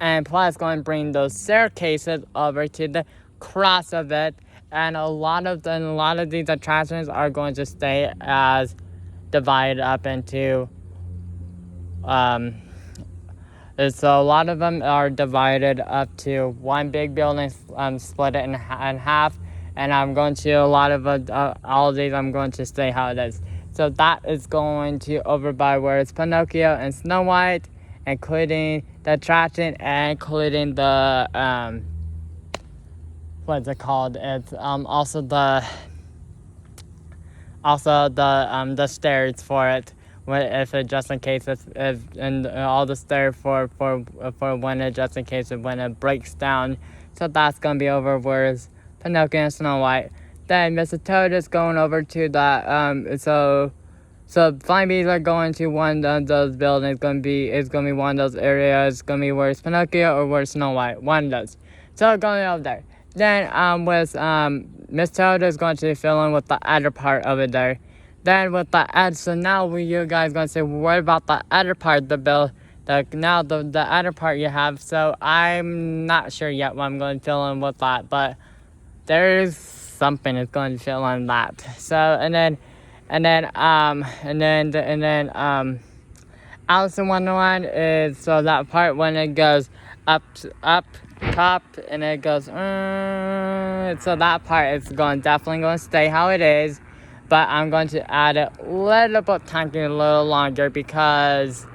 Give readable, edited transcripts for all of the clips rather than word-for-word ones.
and plus going to bring those staircases over to the cross of it, and a lot of these attractions are going to stay as divided up into so a lot of them are divided up to one big building, split it in half, and I'm going to all of these I'm going to say how it is. So that is going to over by where it's Pinocchio and Snow White, including the attraction and including the what's it called? It's also the stairs for it. If it just in case if and all the stairs for when it just in case when it breaks down. So that's gonna be over where it's Pinocchio and Snow White. Then Mr. Toad is going over to that so Flying Bees are going to one of those buildings. It's gonna be one of those areas. It's gonna be where it's Pinocchio or where it's Snow White. One of those. So going over there. Then with Miss Toad is going to fill in with the other part of it there. Then with the so now you guys gonna say, what about the other part, the other part you have? So I'm not sure yet what I'm going to fill in with that, but there's something that's going to fill in that. So and then Alice in Wonderland is so that part when it goes up top and it goes so that part is definitely going to stay how it is. But I'm going to add it a little bit tiny, a little longer because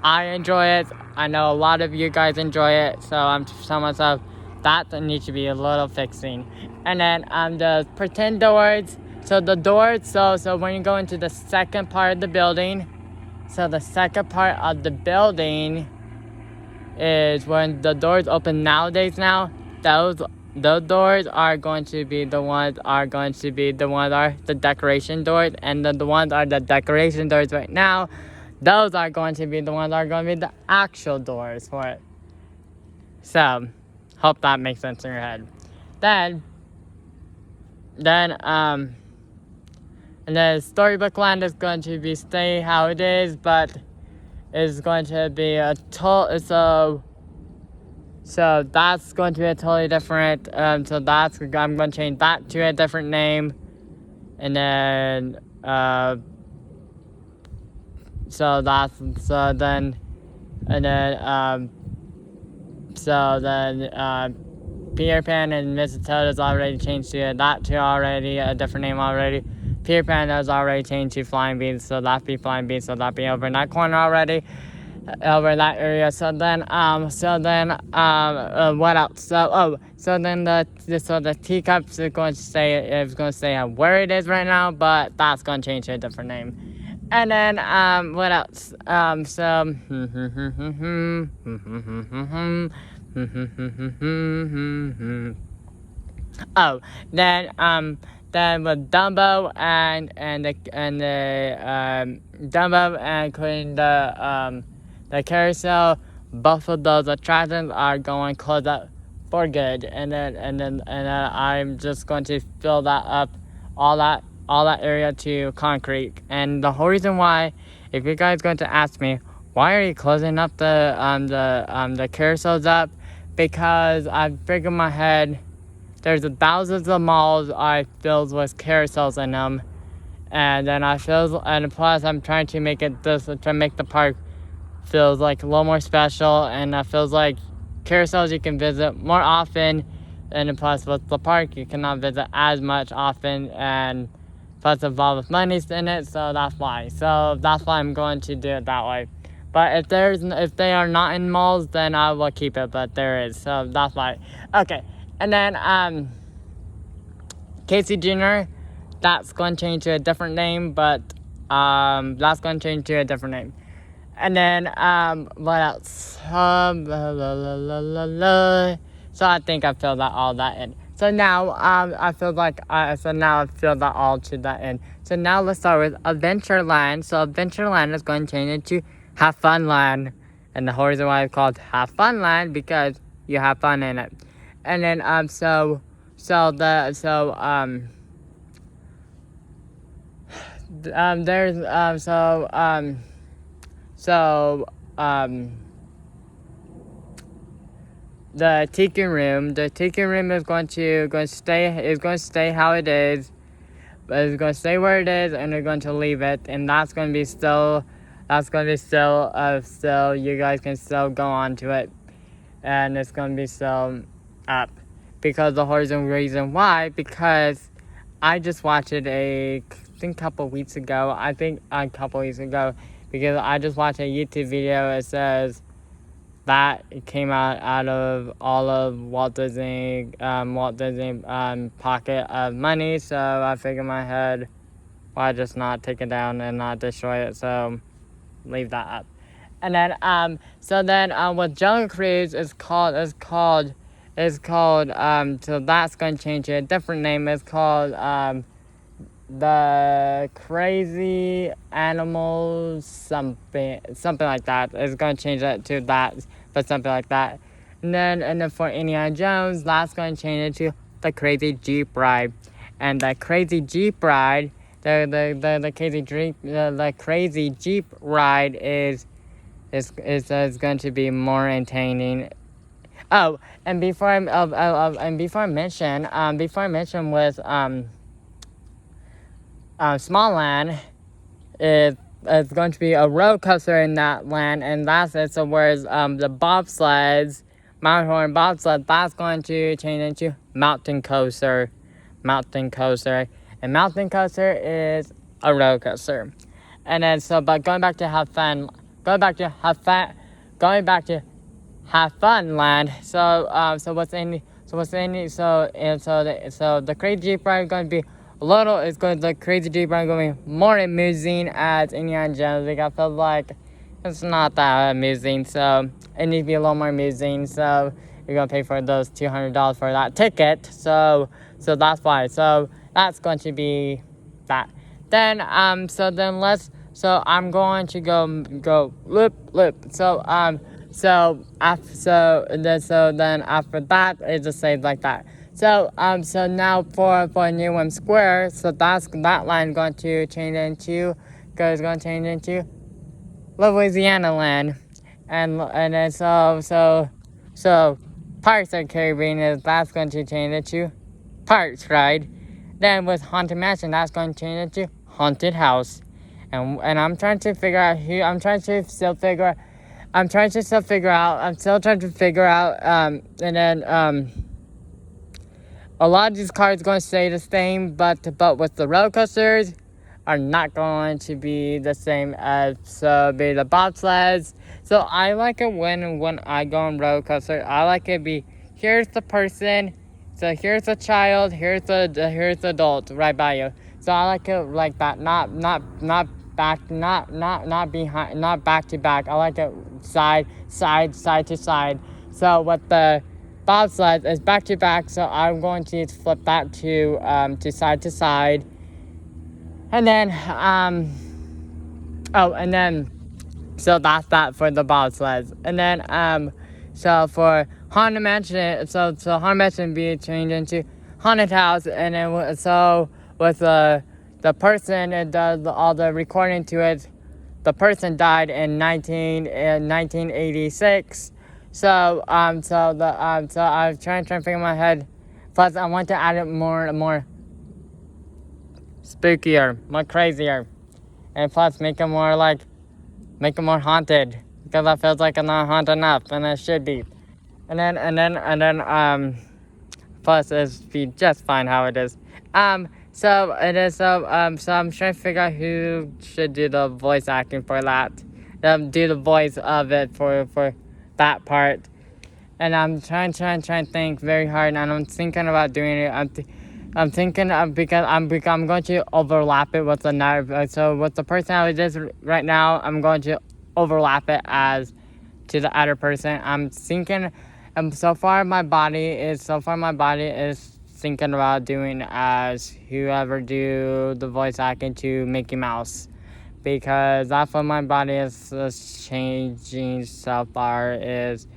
I enjoy it. I know a lot of you guys enjoy it, so I'm telling myself that needs to be a little fixing. And then the pretend doors. So the doors. So when you go into the second part of the building, so the second part of the building is when the doors open nowadays. Now those doors are going to be the decoration doors, and the ones are the decoration doors right now. Those are going to be the ones that are going to be the actual doors for it. So, hope that makes sense in your head. And the Storybook Land is going to stay how it is, but it's going to be So that's going to be a totally different. I'm going to change that to a different name, and then Peter Pan and Mrs. Toad is already changed to that to already a different name already. Peter Pan is already changed to Flying Beans, so that be Flying Beans, so that be over in that corner already. Over in that area. So then what else? So the teacups is going to stay where it is right now, but that's going to change to a different name. And then what else? Then with Dumbo and Dumbo and including the carousel, both of those attractions are going to close up for good, and then I'm just going to fill that up, all that area to concrete. And the whole reason why, if you guys going to ask me, why are you closing up the carousels up? Because I figured in my head, there's thousands of malls I filled with carousels in them, and then and plus I'm trying to make the park feels like a little more special, and feels like carousels you can visit more often, and plus with the park you cannot visit as much often, and plus involved with money in it, so that's why I'm going to do it that way. But if they are not in malls, then I will keep it, but there is, so that's why. Okay, and then Casey Jr., that's going to change to a different name, but that's going to change to a different name. And then, what else? So I think I filled all that in. So now, I filled that all to that in. So now let's start with Adventureland. So Adventureland is going to change it to Have Fun Land. And the whole reason why it's called Have Fun Land, because you have fun in it. And then, the tiki room. The tiki room is going to stay how it is. But it's going to stay where it is, and we're going to leave it, and that's going to be still. Still, you guys can still go on to it, and it's going to be still up, because the reason why, because I just watched it a couple weeks ago, because I just watched a YouTube video. It says that it came out of all of Walt Disney pocket of money, so I figured in my head, why just not take it down and not destroy it, so leave that up. And then with Jungle Cruise is called so that's going to change to a different name. It's called the Crazy Animals something like that. It's going to change it to that, but something like that. And then for Indiana Jones, that's going to change it to the Crazy Jeep Ride. And the Crazy Jeep Ride, the Crazy Jeep Ride is going to be more entertaining. Oh, and before I mention with Small is going to be a roller coaster in that land, and that's it. So whereas the bobsleds, Matterhorn bobsled, that's going to change into mountain coaster, and mountain coaster is a roller coaster. And then but going back to have fun land. So the Crazy Jeep Ride is going to be the Crazy Jeep Ride going to be more amusing as Indiana Jones. Like, I feel like it's not that amusing, so it needs to be a little more amusing. So you're gonna pay for those $200 for that ticket. So that's why. So that's going to be that. Then I'm going to go loop. So then after that it just stays like that. So now for Newham Square, so that line going to change into Louisiana Land, and then so Pirates of the Caribbean that's going to change into Pirates Ride. Then with Haunted Mansion, that's going to change into Haunted House, and I'm trying to figure out I'm still trying to figure out and then a lot of these cars are going to stay the same, but with the roller coasters are not going to be the same as be the bobsleds. So I like it when I go on roller coaster. I like it be here's the person, so here's the child, here's the adult right by you. So I like it like that, not behind, not back to back. I like it side to side. So with the bobsled is back to back, so I'm going to flip that to side to side. And then so that's that for the bobsleds. And then so for Haunted Mansion, so Haunted Mansion be changed into Haunted House, and then so with the person that does all the recording to it, the person died in 1986. So I was trying to figure in my head. Plus, I want to add it more spookier, more crazier, and plus make it more haunted, because I feel like I'm not haunted enough, and it should be. And then plus it's be just fine how it is. So it is so I'm trying to figure out who should do the voice acting for that, do the voice of it for that part. And I'm trying to think very hard, and I'm thinking about doing it. I'm thinking because I'm going to overlap it with another. So with the personality is right now, I'm going to overlap it as to the other person. I'm thinking, so far my body is thinking about doing as whoever do the voice acting to Mickey Mouse, because that's what my body is changing so far, is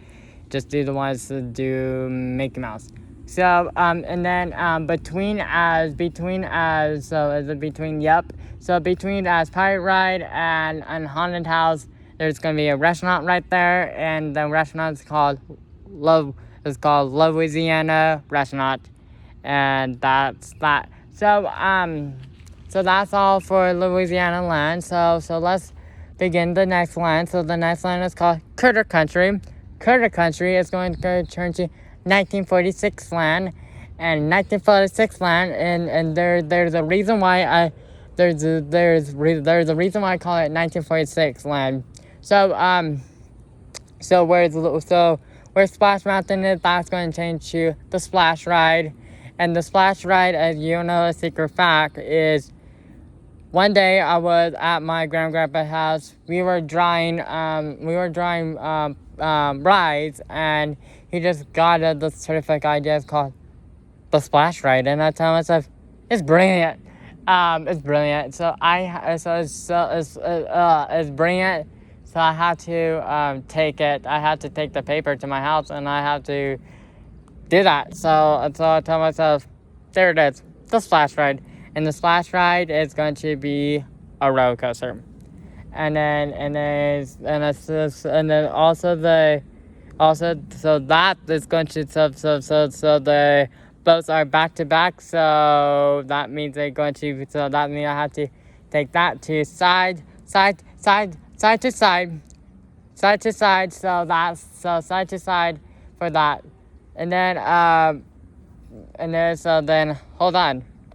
just do the ones to do Mickey Mouse. So and then between as Pirate Ride and Haunted House, there's gonna be a restaurant right there, and the restaurant's called Louisiana restaurant, and that's that. So that's all for Louisiana land. So let's begin the next land. So the next land is called Critter Country. Critter Country is going to turn to 1946 land, and 1946 land, and there's a reason why there's a reason why I call it 1946 land. So where Splash Mountain is, that's going to change to the Splash Ride. And the Splash Ride, as you know, a secret fact is, one day I was at my grandpa's house. We were drawing rides, and he just got this terrific idea. It's called the Splash Ride, and I tell myself, it's brilliant. It's brilliant. It's brilliant. So I had to take it. I had to take the paper to my house, and I had to do that. So I tell myself, there it is, the Splash Ride. And the Splash Ride is going to be a roller coaster. And then so that is going to so the boats are back to back. So that means I have to take that to side to side. So that's side to side for that. And then hold on.